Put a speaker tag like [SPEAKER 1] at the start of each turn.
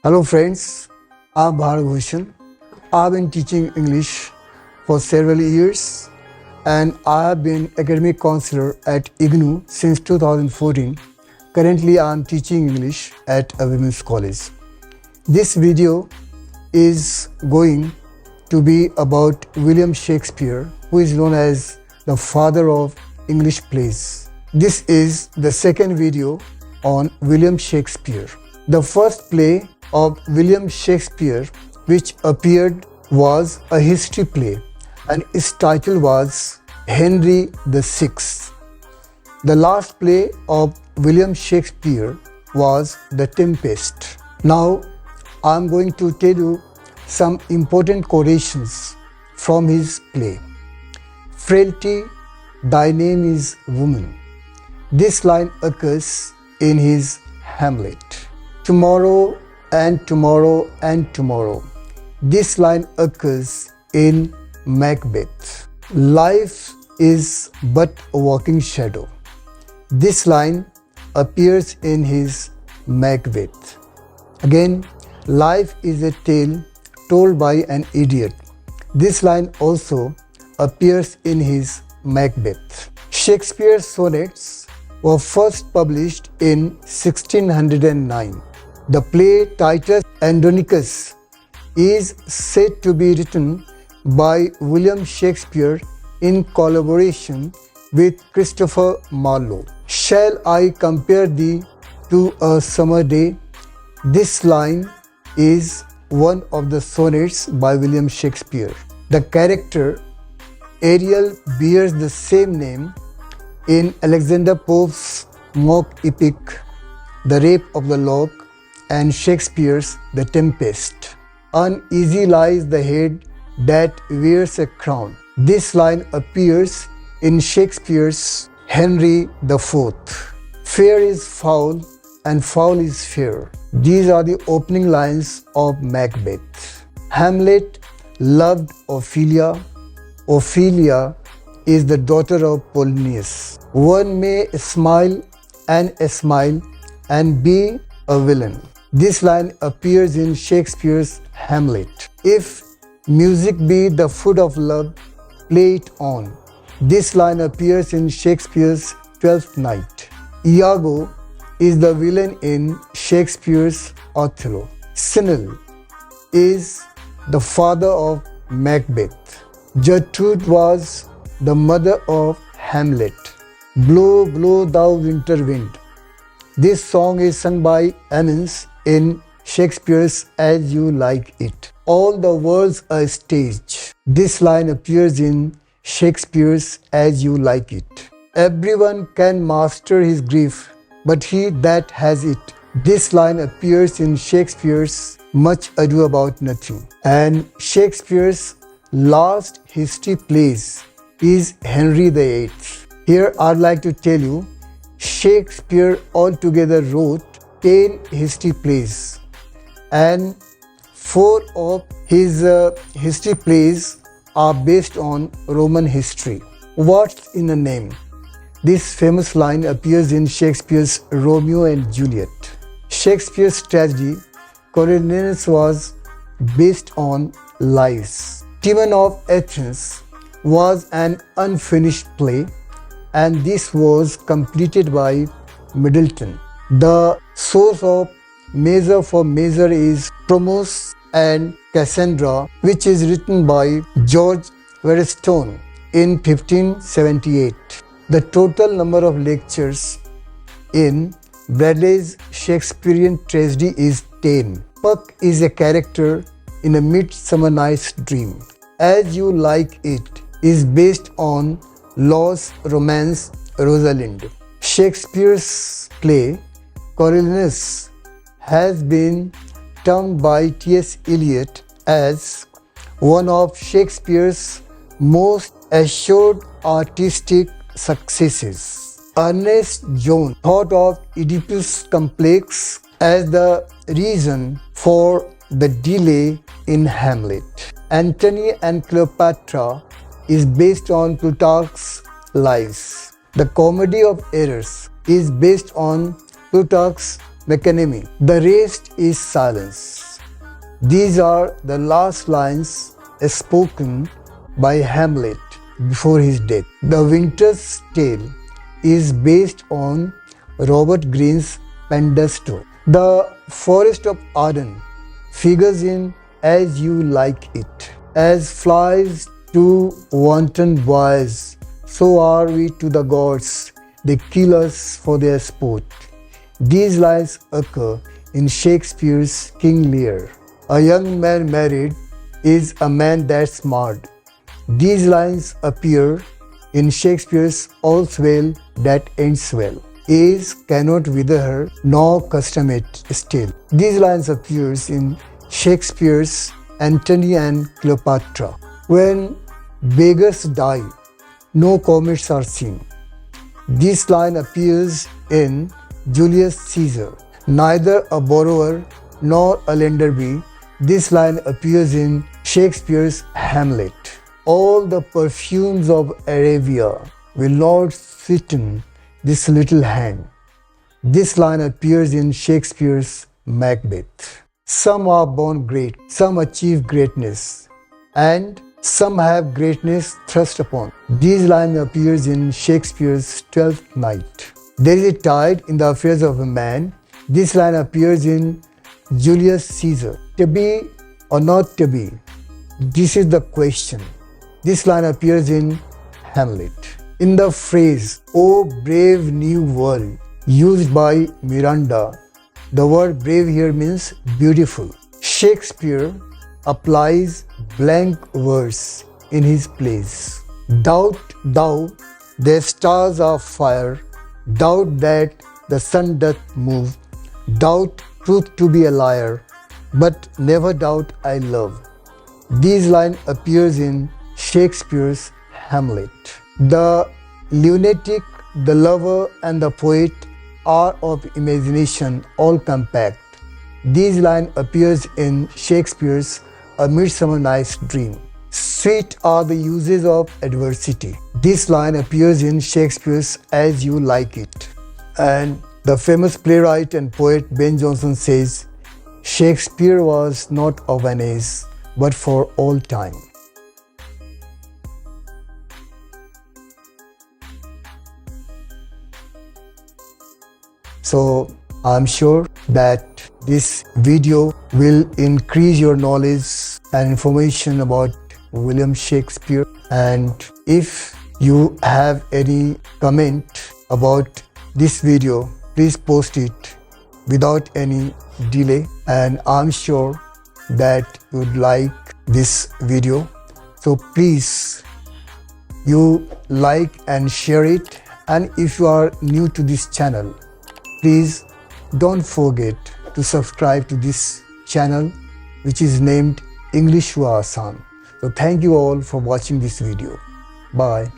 [SPEAKER 1] Hello friends, I'm Bhargavbhushan. I've been teaching English for several years and I have been academic counselor at IGNOU since 2014. Currently, I'm teaching English at a women's college. This video is going to be about William Shakespeare, who is known as the father of English plays. This is the second video on William Shakespeare. The first play of William Shakespeare which appeared was a history play and its title was Henry VI. The last play of William Shakespeare was The Tempest. Now I am going to tell you some important quotations from his play. Frailty, thy name is woman. This line occurs in his Hamlet. Tomorrow and tomorrow and tomorrow. This line occurs in Macbeth. Life is but a walking shadow. This line appears in his Macbeth. Again, life is a tale told by an idiot. This line also appears in his Macbeth. Shakespeare's sonnets were first published in 1609. The play Titus Andronicus is said to be written by William Shakespeare in collaboration with Christopher Marlowe. Shall I compare thee to a summer day? This line is one of the sonnets by William Shakespeare. The character Ariel bears the same name in Alexander Pope's mock epic The Rape of the Lock and Shakespeare's The Tempest. Uneasy lies the head that wears a crown. This line appears in Shakespeare's Henry IV. Fair is foul and foul is fair. These are the opening lines of Macbeth. Hamlet loved Ophelia. Ophelia is the daughter of Polonius. One may smile and be a villain. This line appears in Shakespeare's Hamlet. If music be the food of love, play it on. This line appears in Shakespeare's Twelfth Night. Iago is the villain in Shakespeare's Othello. Cinel is the father of Macbeth. Gertrude was the mother of Hamlet. Blow, blow thou winter wind. This song is sung by Ammons in Shakespeare's As You Like It. All the world's a stage. This line appears in Shakespeare's As You Like It. Everyone can master his grief, but he that has it. This line appears in Shakespeare's Much Ado About Nothing. And Shakespeare's last history plays is Henry VIII. Here I'd like to tell you, Shakespeare altogether wrote 10 history plays and 4 of his history plays are based on Roman history. What's in a name? This famous line appears in Shakespeare's Romeo and Juliet. Shakespeare's tragedy Coriolanus was based on lies. Timon of Athens was an unfinished play and this was completed by Middleton. The source of Measure for Measure is Promos and Cassandra, which is written by George Waterstone in 1578. The total number of lectures in Bradley's Shakespearean tragedy is 10. Puck is a character in A Midsummer Night's Dream. As You Like It is based on Law's romance Rosalind. Shakespeare's play Coriolanus has been termed by T.S. Eliot as one of Shakespeare's most assured artistic successes. Ernest Jones thought of Oedipus complex as the reason for the delay in Hamlet. Antony and Cleopatra is based on Plutarch's Lives. The Comedy of Errors is based on Plutarch's mecanemy. The rest is silence. These are the last lines spoken by Hamlet before his death. The Winter's Tale is based on Robert Greene's Pendasto. The Forest of Arden figures in As You Like It. As flies to wanton boys, so are we to the gods. They kill us for their sport. These lines occur in Shakespeare's King Lear. A young man married is a man that's smart. These lines appear in Shakespeare's All's Well That Ends Well. Age cannot wither her, nor custom it still. These lines appears in Shakespeare's Antony and Cleopatra. When beggars die, no comets are seen. This line appears in Julius Caesar. Neither a borrower nor a lender be. This line appears in Shakespeare's Hamlet. All the perfumes of Arabia will not sweeten this little hand. This line appears in Shakespeare's Macbeth. Some are born great, some achieve greatness, and some have greatness thrust upon. These lines appears in Shakespeare's Twelfth Night. There is a tide in the affairs of a man. This line appears in Julius Caesar. To be or not to be? This is the question. This line appears in Hamlet. In the phrase, "O brave new world," used by Miranda, the word brave here means beautiful. Shakespeare applies blank verse in his plays. Doubt thou their stars are fire, doubt that the sun doth move, doubt truth to be a liar, but never doubt I love. These line appears in Shakespeare's Hamlet. The lunatic, the lover, and the poet are of imagination all compact. These line appears in Shakespeare's A Midsummer Night's Dream. Sweet are the uses of adversity. This line appears in Shakespeare's As You Like It. And the famous playwright and poet Ben Jonson says, Shakespeare was not of an age, but for all time. So I'm sure that this video will increase your knowledge and information about William Shakespeare. And if you have any comment about this video, please post it without any delay. And I'm sure that you would like this video. So please, you like and share it. And if you are new to this channel, please don't forget to subscribe to this channel, which is named English Hua Asan. So thank you all for watching this video. Bye.